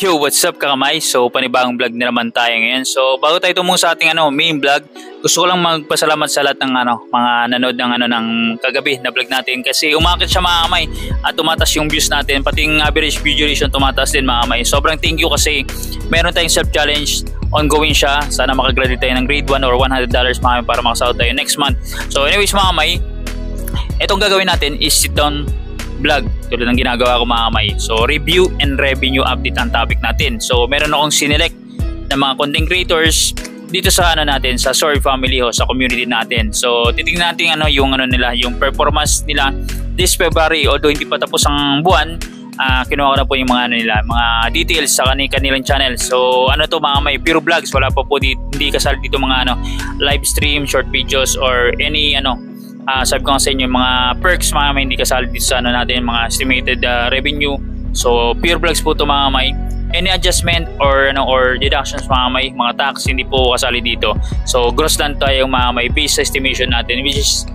Yo, what's up kakamay? So, panibagong vlog na naman tayo ngayon. So, bago tayo tumungo sa ating main vlog, gusto ko lang magpasalamat sa lahat ng mga nanood ng kagabi na vlog natin kasi umakit siya mga kamay at tumatas yung views natin, pati yung average view duration tumatas din mga kamay. Sobrang thank you kasi meron tayong self-challenge, ongoing siya. Sana makagraduate tayo ng grade 1 or $100 mga kamay para makasahod tayo next month. So, anyways mga kamay, itong gagawin natin is sit down vlog tulad ng ginagawa ko mga kamay. So review and revenue update ang topic natin. So meron akong sinelect na mga content creators dito sa natin sa Sorry Family ho, sa community natin. So titingnan natin yung nila, yung performance nila this February. Although hindi pa tapos ang buwan, kinuha ko na po yung mga mga details sa kanilang channel. So to mga kamay, pure vlogs, wala pa po hindi kasali dito mga live stream, short videos or any sabi ko nga sa inyo mga perks mga kamay, hindi kasali dito sa natin mga estimated revenue. So pure vlogs po ito mga kamay. Any adjustment or deductions mga kamay, mga tax hindi po kasali dito. So gross lang tayo mga kamay based sa estimation natin, which is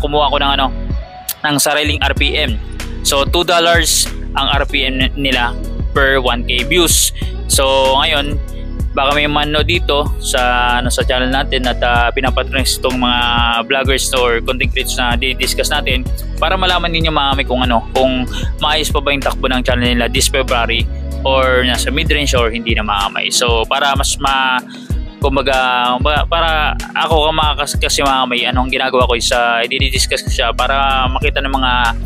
kumuha ko ng sariling RPM. So $2 ang RPM nila per 1k views. So ngayon baka may mano dito sa channel natin at pinapatronize itong mga vloggers or content creators na di-discuss natin para malaman ninyo mga kamay kung maayos pa ba yung takbo ng channel nila this February or nasa mid-range or hindi na mga kamay. So para mas kumbaga para ako kasi mga kamay, anong ginagawa ko is i-discuss ko siya para makita ng mga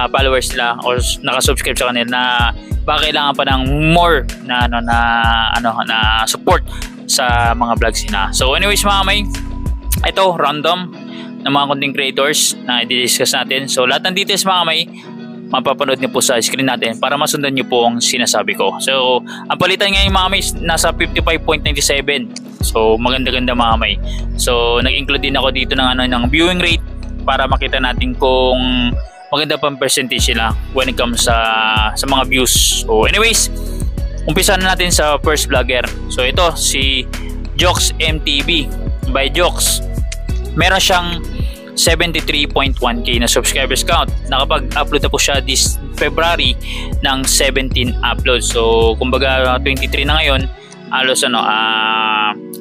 followers nila or nakasubscribe sa kanila na baka kailangan pa ng more na support sa mga vlogs nila. So anyways mga kamay, ito random ng mga content creators na i-discuss natin. So lahat ng details mga kamay mapapanood niyo po sa screen natin para masundan niyo po ang sinasabi ko. So ang palitan ngayon mga kamay nasa 55.97. So maganda-ganda mga kamay. So nag-include din ako dito ng viewing rate para makita natin kung maganda pang percentage sila when it comes sa mga views. So anyways, umpisa na natin sa first vlogger. So ito si Jokes MTV by Jokes. Meron siyang 73.1k na subscribers count. Nakapag-upload na po siya this February ng 17 uploads. So kumbaga 23 na ngayon, halos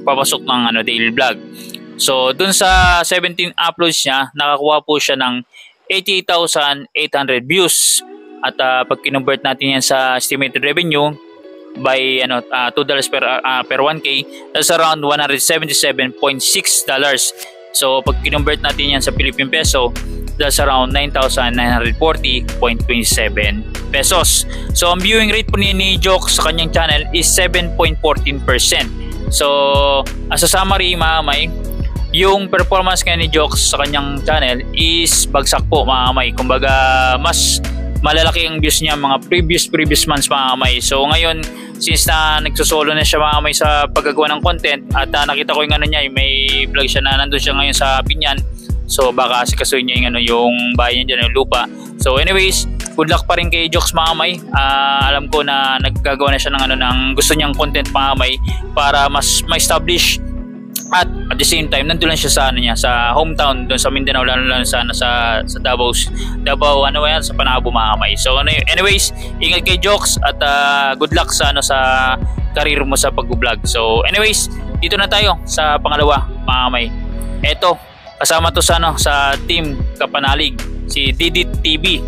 papasok ng daily vlog. So dun sa 17 uploads niya, nakakuha po siya ng 88,800 views at pag kinonvert natin yan sa estimated revenue by $2 per 1k, that's around $177.6. So pag kinonvert natin yan sa Philippine peso, that's around 9,940.27 pesos. So ang viewing rate po ni Jokes sa kanyang channel is 7.14%. So as a summary mga kamay, yung performance ni Jokes sa kanyang channel is bagsak po mga kamay. Kumbaga mas malalaki ang views niya mga previous months mga kamay. So ngayon since nagsusolo na siya mga kamay sa paggagawa ng content at nakita ko yung may vlog siya na nandun siya ngayon sa Pinyan. So baka asikasuhin niya yung bahay niya dyan, yung lupa. So anyways, good luck pa rin kay Jokes mga kamay. Alam ko na naggagawa na siya ng gusto niyang content mga kamay para mas ma-establish. At the same time, nandun lang siya sa hometown, doon sa Mindanao, lalo sa Davao, sa Panabo mga kamay. So anyways, ingat kay Jokes at good luck sa career mo sa pag-vlog. So anyways, dito na tayo sa pangalawa mga kamay. Eto, kasama to sa team Kapanalig, si Didit TV.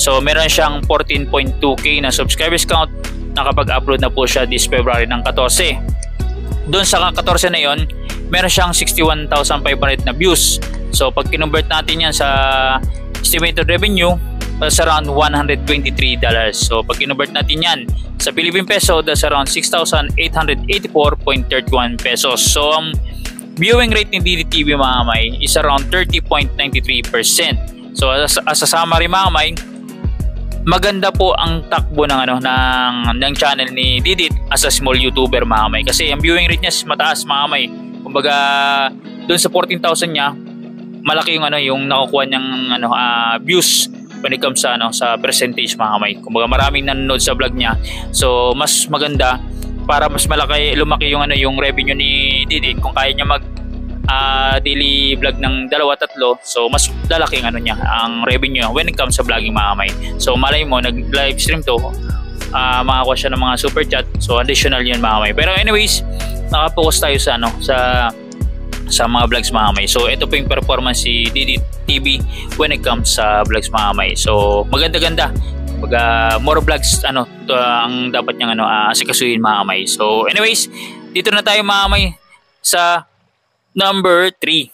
So meron siyang 14.2k na subscribers count. Nakapag-upload na po siya this February ng 14. Doon sa 14 na yon, meron siyang 61,500 na views. So pag kinonvert natin yan sa estimated revenue, that's around $123. So pag kinonvert natin yan sa Philippine peso, that's around 6,884.31 pesos. So ang viewing rate ni DDTV mga kamay is around 30.93%. So as a summary mga kamay, maganda po ang takbo ng channel ni Didit as a small YouTuber mga kamay. Kasi ang viewing rate niya is mataas mga kamay. Kumbaga doon sa 14,000 niya, malaki yung nakukuha niyang views when it comes sa percentage mga kamay. Kumbaga maraming nanonood sa vlog niya. So mas maganda para mas lumaki yung revenue ni Didi kung kaya niya mag daily vlog ng 2-3, so mas lalaki ang ang revenue when it comes sa vlogging mga kamay. So malay mo nag live stream to makakuha siya ng mga super chat. So additional yun mga kamay. Pero anyways, nakapokus tayo sa sa mga vlogs mga kamay. So ito po yung performance si DDTV when it comes sa vlogs mga kamay. So maganda-ganda. More vlogs ang dapat niyang asikasuhin mga kamay. So anyways, dito na tayo mga kamay sa number 3.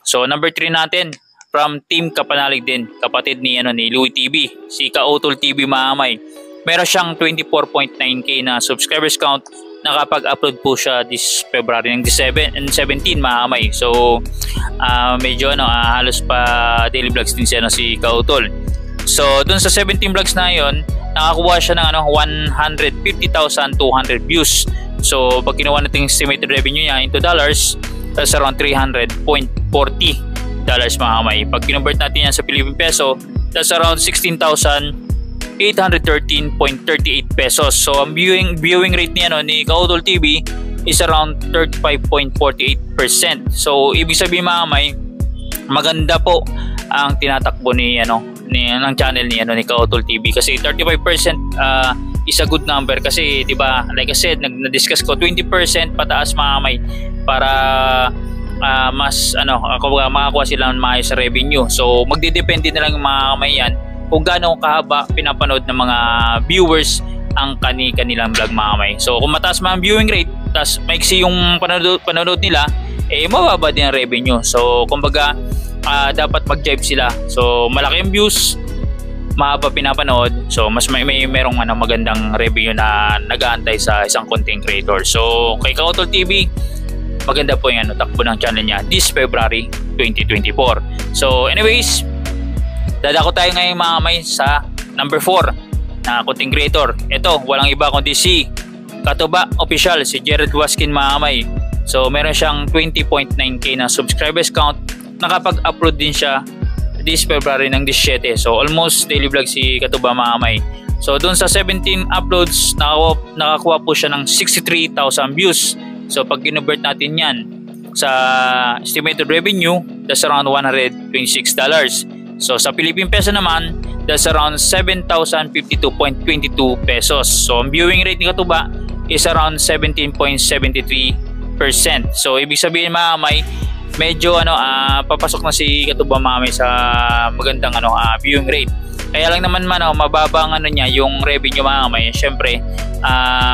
So number 3 natin from Team Kapanalig din, kapatid ni Louie TV, si Kautol TV mga kamay. Meron siyang 24.9k na subscribers count. Nakapag-upload po siya this February ng 17 mga kamay. So medyo halos pa daily vlogs din siya si Kautol. So dun sa 17 vlogs na yon, nakakuha siya ng 150,200 views. So pag kinuha natin yung estimated revenue niya into dollars, that's around $300.40 mga kamay. Pag kinonvert natin yan sa Philippine peso, that's around 16,813.38 pesos. So ang viewing rate niya ni Kautol TV is around 35.48%. So ibig sabihin mga kamay, maganda po ang tinatakbo ng channel ni Kautol TV, kasi 35% is a good number, kasi 'di ba, like I said, na-discuss ko 20% pataas mga kamay para mas makakuha sila ng maayos sa revenue. So magdedepende na lang mga kamay yan kung gaano kahaba pinapanood ng mga viewers ang kanilang vlog mga kamay. So kung mataas man ang viewing rate, tas maiksi yung panonood nila, mababa din ang revenue. So kumbaga dapat mag-jive sila. So malaki yung views, mahaba pinapanood, so mas merong magandang revenue na nag-aantay sa isang content creator. So kay Kautol TV, maganda po yung takbo ng channel niya this February 2024. So anyways, dadako tayo ngayon mga kamay sa number 4 na content creator. Ito, walang iba kundi si Katuba Official, si Jared Waskin mga kamay. So meron siyang 20.9k na subscribers count. Nakapag-upload din siya this February ng 17. So almost daily vlog si Katuba mga kamay. So doon sa 17 uploads, nakakuha po siya ng 63,000 views. So pag kinonvert natin yan sa estimated revenue, that's around $126. So sa Philippine peso naman, that's around 7,052.22 pesos. So ang viewing rate ni Katuba is around 17.73%. So ibig sabihin mga kamay, medyo papasok na si Katuba mga kamay sa magandang viewing rate. Kaya lang naman mababa ang niya yung revenue mga kamay. Syempre,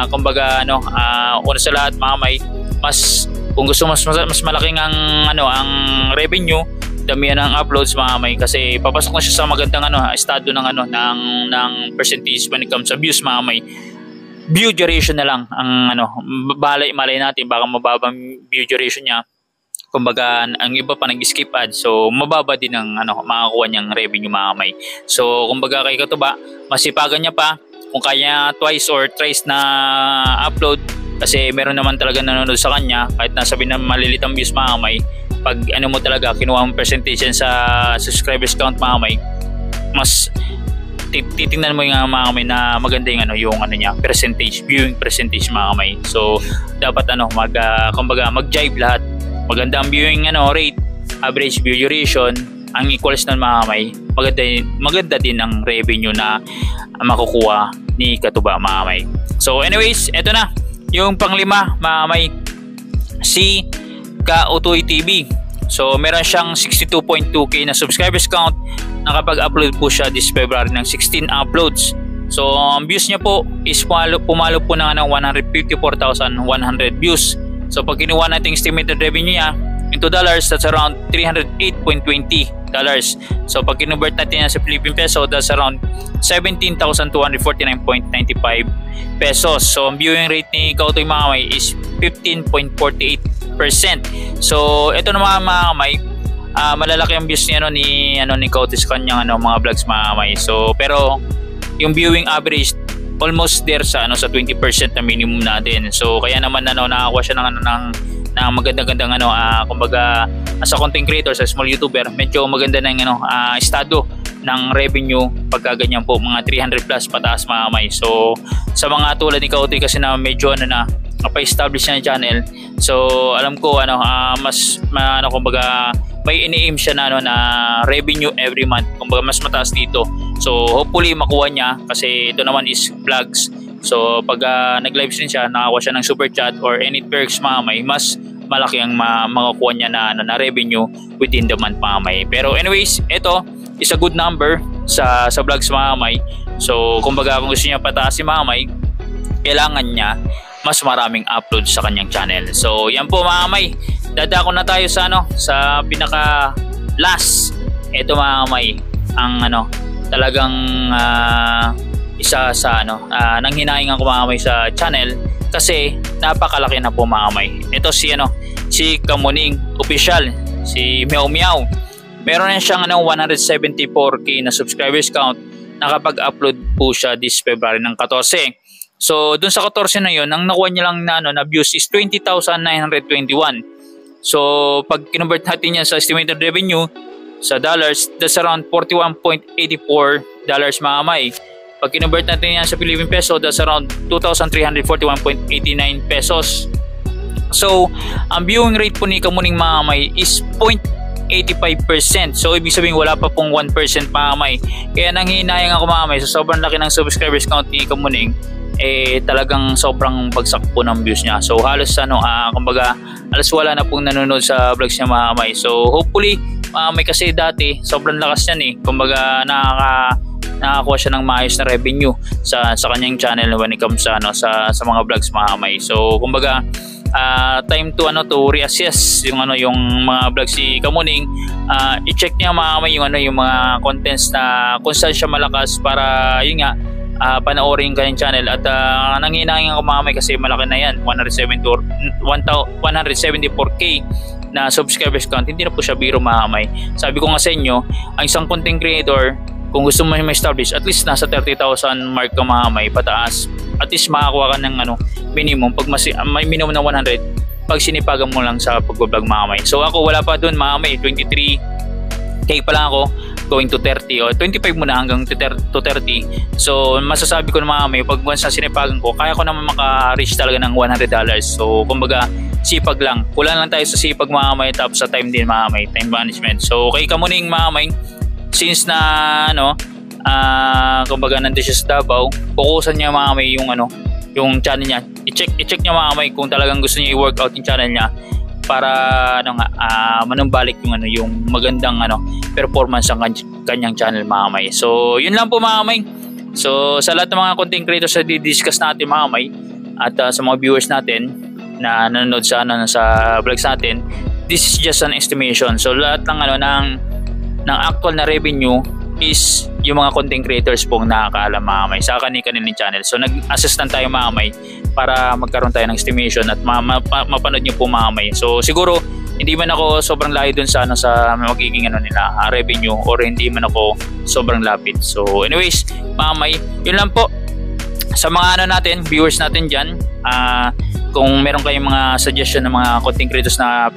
kumbaga una sa lahat mga kamay, kung gusto mas malaking ang revenue, damihan ng uploads mga kamay, kasi papasok na siya sa magandang estado ng percentage when it comes sa views mga kamay. View duration na lang ang malay natin, baka mababang view duration niya. Kumbaga ang iba pa nag-skip ad, so mababa din ang makakuha niyang revenue mga kamay. So kumbaga kay Katuba, masipagan niya pa kung kaya twice or thrice na upload, kasi meron naman talaga nanonood sa kanya kahit nasabi na malilit ang views mga kamay. Pag mo talaga kinuha ang percentage sa subscribers count mga kamay, mas titingnan mo yung mga kamay na maganda yung niya, percentage, viewing percentage mga kamay. So dapat kumbaga mag-jive lahat. Maganda ang viewing rate, average view duration, ang equals ng mga kamay, maganda din ang revenue na makukuha ni Katuba mga kamay. So anyways, eto na yung panglima mga kamay, si Kautoy TV. So meron siyang 62.2k na subscribers count. Nakapag-upload po siya this February ng 16 uploads. So ang views niya po is pumalo po ng 154,100 views. So pag kinuha natin estimated revenue niya into dollars, that's around $308.20. So pag kinonvert natin yan sa Philippine peso, that's around 17,249.95 pesos. So ang viewing rate ni Kautoy mga kamay is 15.48%. So ito naman mga kamay, malalaki ang views niya ni Kautoy sa kanyang mga vlogs mga kamay. So pero yung viewing average almost there sa 20% na minimum natin. So kaya naman nakakuha siya ng magandang kumbaga as a content creator, sa small YouTuber, medyo maganda na yung estado ng revenue pagka ganyan po, mga 300 plus pataas mga kamay. So sa mga tulad ni Kautoy kasi na medyo pa-establish na channel, so alam ko mas kumbaga may ini-aim siya na revenue every month, kumbaga mas mataas dito. So hopefully makuha niya, kasi ito naman is vlogs, So pag nag-live stream siya, nakakuha siya ng super chat or any perks mga kamay, mas malaki ang makukuha niya na revenue within the month mga kamay. Pero anyways, ito is a good number sa vlogs mga kamay. So kumbaga kung gusto niya pataas si mga kamay, kailangan niya mas maraming upload sa kanyang channel. So yan po mga kamay, dadako na tayo sa sa pinaka last. Ito mga kamay, ang talagang isa sa nang hinahingan ko mga kamay sa channel kasi napakalaki na po mga kamay. Ito si Kamuning Official, si Meow Meow. Meron na siyang 174k na subscribers count. Nakapag-upload po siya this February ng 14. So dun sa 14 na yun, ang nakuha niya lang na views is 20,921. So pag kinonvert natin yan sa estimated revenue sa dollars, that's around $41.84 mga kamay. Pag kinonvert natin yan sa Philippine peso, that's around 2,341.89 pesos. So ang viewing rate po ni Kamuning mga kamay is 0.85%. So ibig sabihin wala pa pong 1% mga kamay. Kaya nanghihinayang ako mga kamay sa sobrang laki ng subscribers count ni Kamuning, talagang sobrang bagsak po ng views niya. So halos kumbaga halos wala na pong nanonood sa vlogs niya mga kamay. So hopefully may kasi dati sobrang lakas niyan kumbaga nakakuha siya ng maayos na revenue sa kanyang channel when it comes sa mga vlogs mga kamay. So kumbaga time to reassess yung mga vlogs si Kamuning. I-check niya mga kamay yung mga contents na kung saan siya malakas para yun nga panoorin kanyang channel. At nanghinahingin ko mga kamay kasi malaki na yan, 174k na subscribers count. Hindi na po siya biro mga kamay. Sabi ko nga sa inyo, ang isang content creator, kung gusto mo ma-establish, at least nasa 30,000 mark ka mga kamay pataas. At least makakuha ka ng minimum. Pag may minimum na 100, pag sinipagan mo lang sa pag-vlog mga kamay. So ako wala pa dun mga kamay, 23k pa lang ako, going to 30 o 25 muna hanggang to 30. So masasabi ko na mga kamay, pag once na sinipagan ko, kaya ko naman maka-reach talaga ng $100. So kumbaga sipag lang, kulang lang tayo sa sipag mga kamay, tapos sa time din mga kamay, time management. So kay Kamuning mga kamay, since na kumbaga nandun siya sa Davao, fokusan niya mga kamay yung channel niya. I-check niya mga kamay kung talagang gusto niya i-workout yung channel niya para manumbalik yung magandang performance ng kanyang channel mga kamay. So yun lang po mga kamay. So sa lahat ng mga content creators na di-discuss natin mga kamay, at sa mga viewers natin na nanonood sa vlogs natin, this is just an estimation. So lahat ng actual na revenue is yung mga content creators pong nakakaalam mga kamay sa kanilang channel. So nag-assess lang tayo mga kamay para magkaroon tayo ng estimation at mapanood nyo po mga kamay. So siguro hindi man ako sobrang layo dun sa magiging nila revenue, or hindi man ako sobrang lapit. So anyways mga kamay, yun lang po sa mga natin, viewers natin dyan. Kung meron kayong mga suggestion ng mga content creators na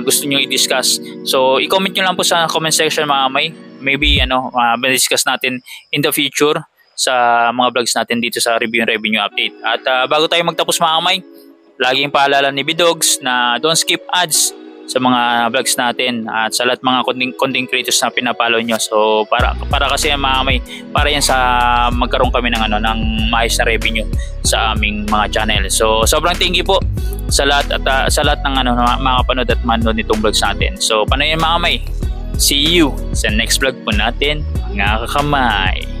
gusto nyo i-discuss, so i-comment nyo lang po sa comment section mga kamay. Maybe ma-discuss natin in the future sa mga vlogs natin dito sa review and revenue update. At bago tayo magtapos mga kamay, laging paalala ni Bidogs na don't skip ads sa mga vlogs natin at sa lahat mga content creators na pinapollow nyo. So para kasi mga kamay, para yan sa magkaroon kami ng maayos na revenue sa aming mga channel. So sobrang thank you po sa lahat at sa lahat ng mga kapanood at manood nitong vlogs natin. So panoyin mga kamay. See you sa next vlog po natin mga kakamay.